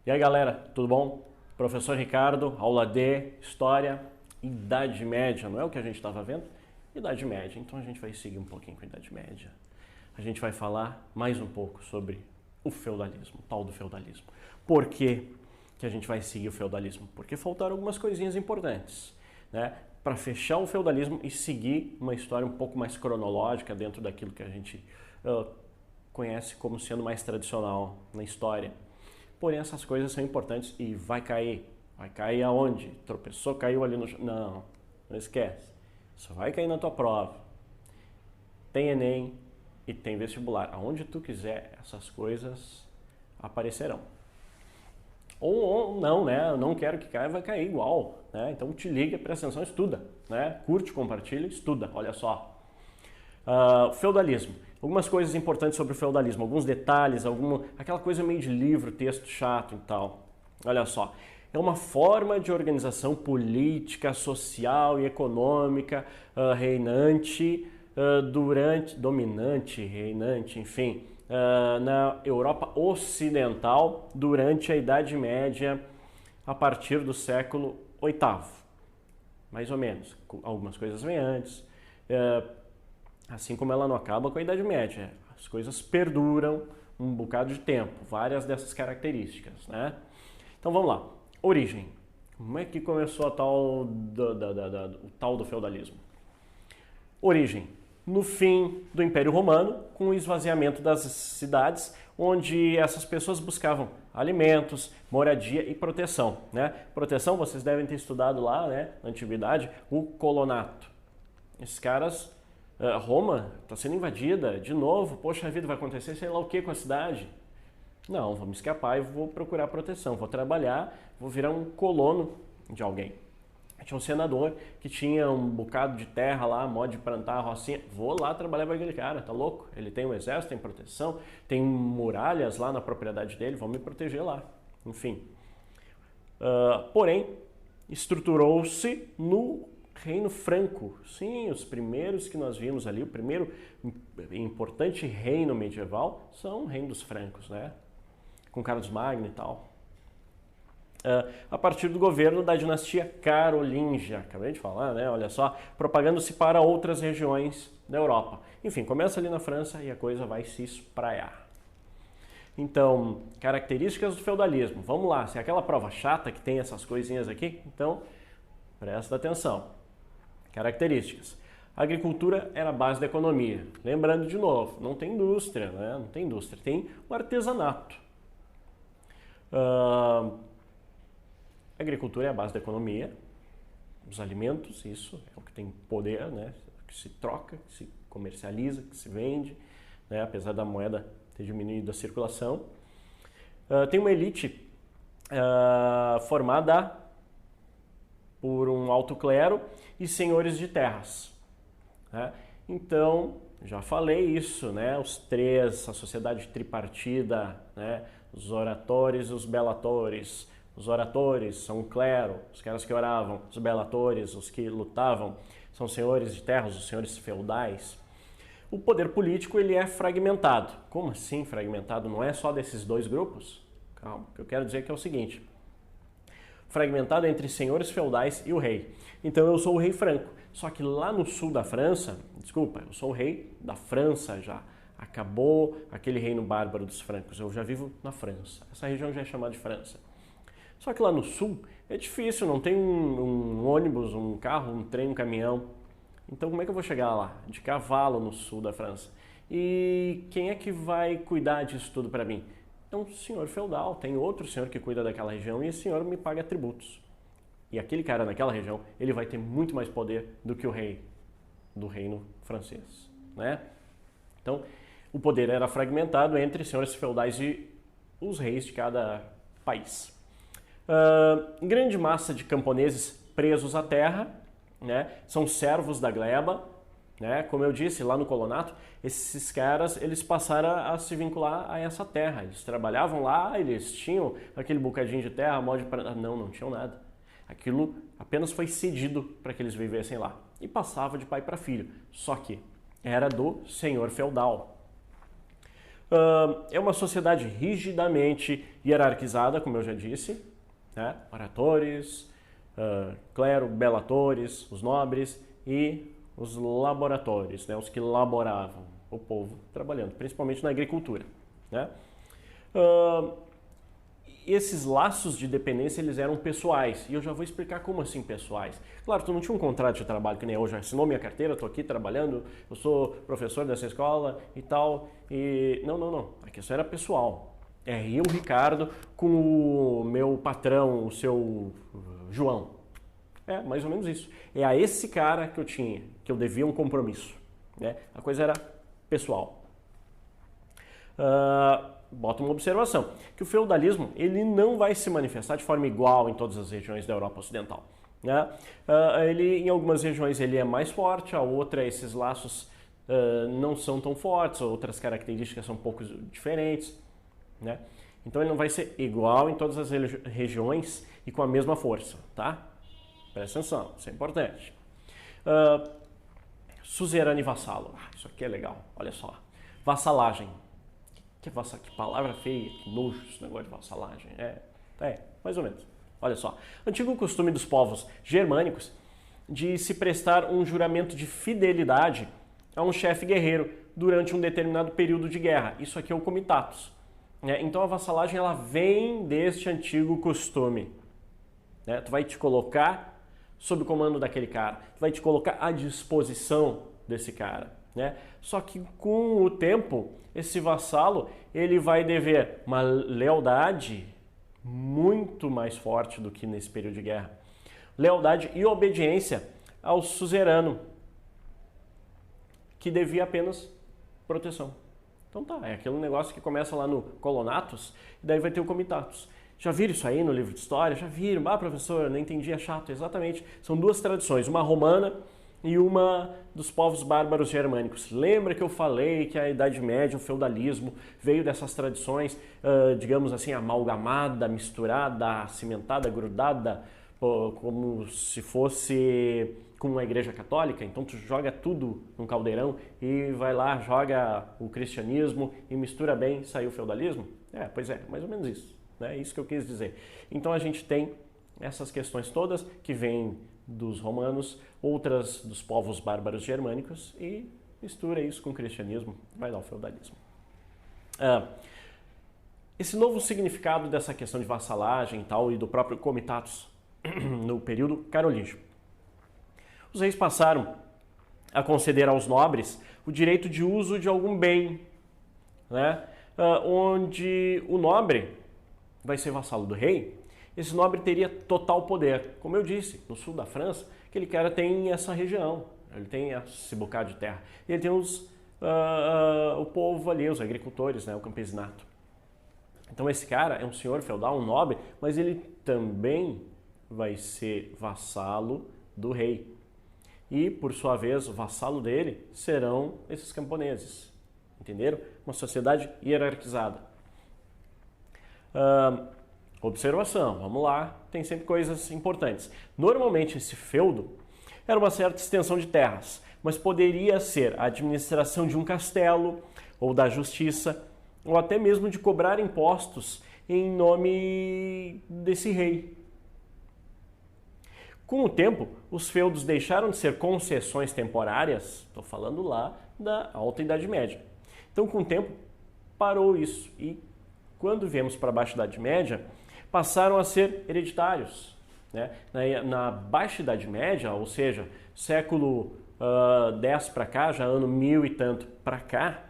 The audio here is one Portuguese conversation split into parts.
E aí galera, tudo bom? Professor Ricardo, aula de História, Idade Média, não é o que a gente estava vendo? Idade Média, então a gente vai seguir um pouquinho com a Idade Média. A gente vai falar mais um pouco sobre o feudalismo, o tal do feudalismo. Por que a gente vai seguir o feudalismo? Porque faltaram algumas coisinhas importantes, né? Para fechar o feudalismo e seguir uma história um pouco mais cronológica dentro daquilo que a gente conhece como sendo mais tradicional na história. Porém, essas coisas são importantes e vai cair. Vai cair aonde? Tropeçou, caiu ali no... Não esquece. Só vai cair na tua prova. Tem Enem e tem vestibular. Aonde tu quiser, essas coisas aparecerão. Ou não, né? Eu não quero que caia, vai cair igual, né? Então te liga, presta atenção, estuda, né? Curte, compartilha, estuda, olha só. Feudalismo. Algumas coisas importantes sobre o feudalismo, alguns detalhes, aquela coisa meio de livro, texto chato e tal. Olha só, é uma forma de organização política, social e econômica reinante dominante, enfim, na Europa Ocidental durante a Idade Média, a partir do século VIII, mais ou menos. Algumas coisas vêm antes, assim como ela não acaba com a Idade Média. As coisas perduram um bocado de tempo, várias dessas características, né? Então vamos lá. Origem. Como é que começou o tal do feudalismo? Origem. No fim do Império Romano, com o esvaziamento das cidades, onde essas pessoas buscavam alimentos, moradia e proteção, né? Proteção, vocês devem ter estudado lá, né, na antiguidade, o colonato. Esses caras, Roma está sendo invadida de novo, poxa vida, vai acontecer sei lá o que com a cidade? Não, vou me escapar e vou procurar proteção, vou trabalhar, vou virar um colono de alguém. Tinha um senador que tinha um bocado de terra lá, modo de plantar a rocinha. Vou lá trabalhar para aquele cara, tá louco? Ele tem um exército, tem proteção, tem muralhas lá na propriedade dele, vão me proteger lá. Enfim. Porém, estruturou-se no Reino Franco. Sim, os primeiros que nós vimos ali, o primeiro importante reino medieval são o Reino dos Francos, né? Com Carlos Magno e tal. A partir do governo da dinastia carolíngia, acabei de falar, né? Olha só, propagando-se para outras regiões da Europa. Enfim, começa ali na França e a coisa vai se espraiar. Então, características do feudalismo. Vamos lá, se é aquela prova chata que tem essas coisinhas aqui, então presta atenção. Características. A agricultura era a base da economia. Lembrando de novo, não tem indústria, né? Não tem indústria, tem o artesanato. A agricultura é a base da economia, os alimentos, isso é o que tem poder, né? Que se troca, que se comercializa, que se vende, né? Apesar da moeda ter diminuído a circulação. Tem uma elite formada por um alto clero e senhores de terras, né? Então, já falei isso, né? Os três, a sociedade tripartida, né? Os oratores e os belatores. Os oratores são o clero, os caras que oravam. Os belatores, os que lutavam, são senhores de terras, os senhores feudais. O poder político ele é fragmentado. Como assim fragmentado? Não é só desses dois grupos? Calma, o que eu quero dizer é o seguinte. Fragmentado entre senhores feudais e o rei. Então eu sou o rei franco. Só que lá no sul da França, desculpa, eu sou o rei da França já. Acabou aquele reino bárbaro dos francos. Eu já vivo na França. Essa região já é chamada de França. Só que lá no sul é difícil, não tem um ônibus, um carro, um trem, um caminhão. Então como é que eu vou chegar lá? De cavalo no sul da França. E quem é que vai cuidar disso tudo para mim? É um senhor feudal, tem outro senhor que cuida daquela região e esse senhor me paga tributos. E aquele cara naquela região, ele vai ter muito mais poder do que o rei do reino francês, né? Então, o poder era fragmentado entre senhores feudais e os reis de cada país. Grande massa de camponeses presos à terra, né? São servos da gleba, né? Como eu disse lá no colonato, esses caras eles passaram a se vincular a essa terra. Eles trabalhavam lá, eles tinham aquele bocadinho de terra, não tinham nada. Aquilo apenas foi cedido para que eles vivessem lá e passava de pai para filho. Só que era do senhor feudal. É uma sociedade rigidamente hierarquizada, como eu já disse, né? Oratores, clero, belatores, os nobres e os laboratores, né? Os que laboravam, o povo trabalhando, principalmente na agricultura, né? Esses laços de dependência, eles eram pessoais, e eu já vou explicar como assim pessoais. Claro, tu não tinha um contrato de trabalho que nem eu, já assinou minha carteira, estou aqui trabalhando, eu sou professor dessa escola e tal, e não, a questão era pessoal. É eu, Ricardo, com o meu patrão, o seu João. É, mais ou menos isso. É a esse cara que eu devia um compromisso, né? A coisa era pessoal. Bota uma observação, que o feudalismo ele não vai se manifestar de forma igual em todas as regiões da Europa Ocidental, né? Ele, em algumas regiões ele é mais forte, a outra esses laços não são tão fortes, outras características são um pouco diferentes, né? Então ele não vai ser igual em todas as regiões e com a mesma força, tá? Presta atenção, isso é importante. Suzerano e vassalo, isso aqui é legal, olha só. Vassalagem. Que palavra feia, que nojo esse negócio de vassalagem. Mais ou menos. Olha só. Antigo costume dos povos germânicos de se prestar um juramento de fidelidade a um chefe guerreiro durante um determinado período de guerra. Isso aqui é o comitatus. Então a vassalagem ela vem deste antigo costume. Tu vai te colocar sob o comando daquele cara. Tu vai te colocar à disposição desse cara. Só que com o tempo, esse vassalo ele vai dever uma lealdade muito mais forte do que nesse período de guerra. Lealdade e obediência ao suzerano, que devia apenas proteção. Então é aquele negócio que começa lá no colonatus, e daí vai ter o comitatus. Já viram isso aí no livro de história? Já viram? Professor, não entendi, é chato. Exatamente. São duas tradições, uma romana e uma dos povos bárbaros germânicos. Lembra que eu falei que a Idade Média, o feudalismo, veio dessas tradições, digamos assim, amalgamada, misturada, cimentada, grudada, como se fosse com uma igreja católica? Então tu joga tudo num caldeirão e vai lá, joga o cristianismo e mistura bem, saiu o feudalismo? Pois é, mais ou menos isso. É isso que eu quis dizer. Então a gente tem essas questões todas que vêm dos romanos, outras dos povos bárbaros germânicos e mistura isso com o cristianismo, vai dar o feudalismo. Esse novo significado dessa questão de vassalagem e tal e do próprio comitatus no período carolíngio. Os reis passaram a conceder aos nobres o direito de uso de algum bem, né? Onde o nobre vai ser vassalo do rei. Esse nobre teria total poder. Como eu disse, no sul da França, aquele cara tem essa região, ele tem esse bocado de terra. E ele tem o povo ali, os agricultores, né, o campesinato. Então esse cara é um senhor feudal, um nobre, mas ele também vai ser vassalo do rei. E, por sua vez, o vassalo dele serão esses camponeses. Entenderam? Uma sociedade hierarquizada. Observação, vamos lá, tem sempre coisas importantes. Normalmente esse feudo era uma certa extensão de terras, mas poderia ser a administração de um castelo, ou da justiça, ou até mesmo de cobrar impostos em nome desse rei. Com o tempo, os feudos deixaram de ser concessões temporárias, estou falando lá da Alta Idade Média. Então, com o tempo, parou isso e quando viemos para a Baixa Idade Média, passaram a ser hereditários. Né? Na Baixa Idade Média, ou seja, século X para cá, já ano 1000 e tanto para cá,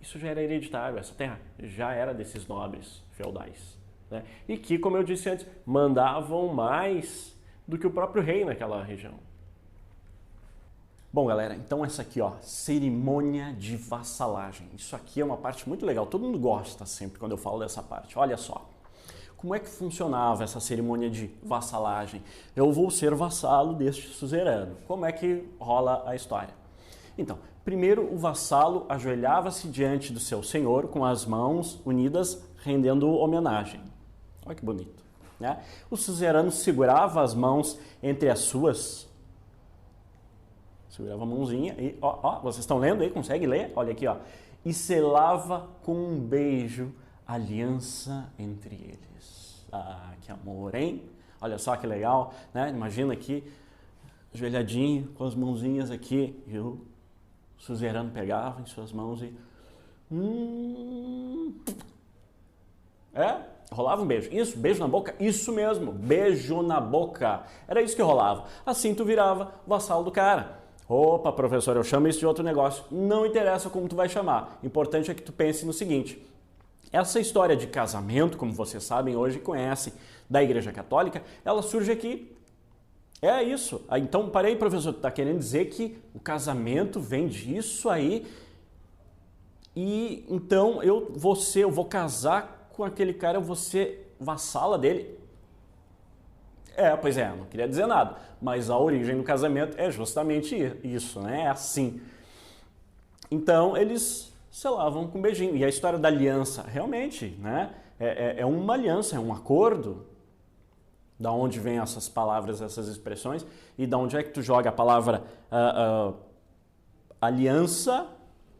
isso já era hereditário, essa terra já era desses nobres feudais. Né? E que, como eu disse antes, mandavam mais do que o próprio rei naquela região. Bom, galera, então essa aqui, ó, cerimônia de vassalagem. Isso aqui é uma parte muito legal, todo mundo gosta sempre quando eu falo dessa parte. Olha só, como é que funcionava essa cerimônia de vassalagem? Eu vou ser vassalo deste suzerano. Como é que rola a história? Então, primeiro o vassalo ajoelhava-se diante do seu senhor com as mãos unidas, rendendo homenagem. Olha que bonito, né? O suzerano segurava as mãos entre as suas. Segurava a mãozinha e, ó, vocês estão lendo aí? Consegue ler? Olha aqui, ó. e selava com um beijo a aliança entre eles. Ah, que amor, hein? Olha só que legal, né? Imagina aqui, ajoelhadinho, com as mãozinhas aqui, e o suzerano pegava em suas mãos e... rolava um beijo. Isso, beijo na boca, isso mesmo, beijo na boca. Era isso que rolava. Assim tu virava vassalo do cara. Opa, professor, eu chamo isso de outro negócio. Não interessa como tu vai chamar. O importante é que tu pense no seguinte. Essa história de casamento, como vocês sabem hoje, conhecem da Igreja Católica, ela surge aqui. É isso. Então, parei, professor, tu tá querendo dizer que o casamento vem disso aí e então eu vou casar com aquele cara, eu vou ser vassala dele? Pois é, não queria dizer nada, mas a origem do casamento é justamente isso, né? É assim. Então, eles selavam com um beijinho. E a história da aliança, realmente, né? É uma aliança, é um acordo. Da onde vêm essas palavras, essas expressões, e da onde é que tu joga a palavra aliança,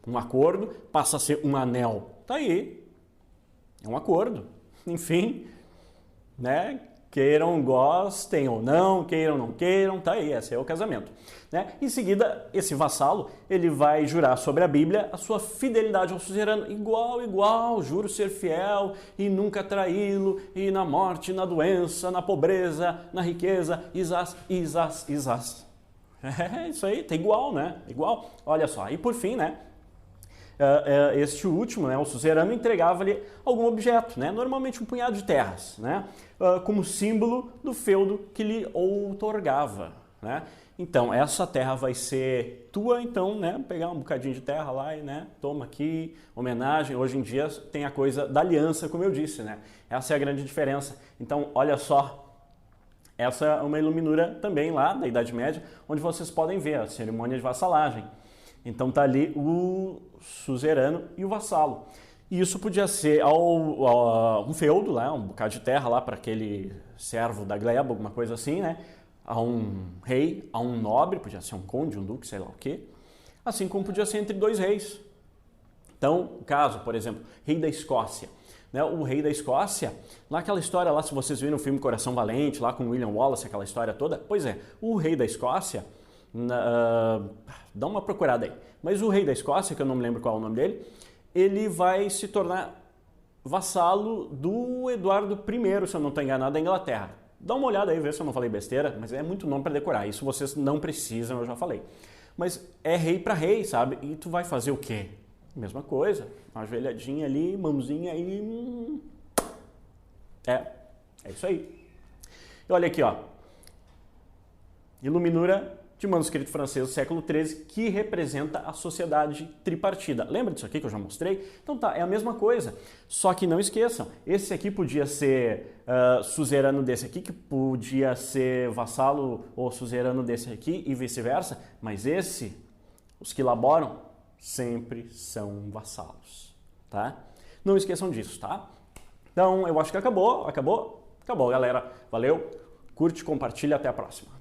um acordo, passa a ser um anel. Tá aí. É um acordo. Enfim, né? Queiram, gostem ou não, queiram, não queiram, tá aí, esse é o casamento. Né? Em seguida, esse vassalo, ele vai jurar sobre a Bíblia a sua fidelidade ao suzerano, igual, juro ser fiel e nunca traí-lo, e na morte, na doença, na pobreza, na riqueza, isás. É isso aí, tá igual, né? Igual. Olha só, e por fim, né? Este último, né, o suzerano, entregava-lhe algum objeto, né, normalmente um punhado de terras, né, como símbolo do feudo que lhe outorgava. Né? Então, essa terra vai ser tua, então, né, pegar um bocadinho de terra lá e, né, toma aqui, homenagem. Hoje em dia tem a coisa da aliança, como eu disse, né? Essa é a grande diferença. Então, olha só, essa é uma iluminura também lá da Idade Média, onde vocês podem ver a cerimônia de vassalagem. Então tá ali o suzerano e o vassalo. E isso podia ser um feudo, lá, um bocado de terra lá para aquele servo da gleba, alguma coisa assim, né? A um rei, a um nobre, podia ser um conde, um duque, sei lá o quê. Assim como podia ser entre dois reis. Então, caso, por exemplo, rei da Escócia. Né? O rei da Escócia, naquela história lá, se vocês viram o filme Coração Valente, lá com William Wallace, aquela história toda, pois é, o rei da Escócia... dá uma procurada aí. Mas o rei da Escócia, que eu não me lembro qual é o nome dele, ele vai se tornar vassalo do Eduardo I, se eu não estou enganado, da Inglaterra. Dá uma olhada aí, vê se eu não falei besteira, mas é muito nome para decorar. Isso vocês não precisam, eu já falei. Mas é rei para rei, sabe? E tu vai fazer o quê? Mesma coisa. Uma ajoelhadinha ali, mãozinha aí. É isso aí. E olha aqui, ó. Iluminura de manuscrito francês do século XIII, que representa a sociedade tripartida. Lembra disso aqui que eu já mostrei? Então tá, é a mesma coisa. Só que não esqueçam, esse aqui podia ser suzerano desse aqui, que podia ser vassalo ou suzerano desse aqui e vice-versa, mas os que laboram, sempre são vassalos, tá? Não esqueçam disso, tá? Então, eu acho que acabou, galera. Valeu, curte, compartilha, até a próxima.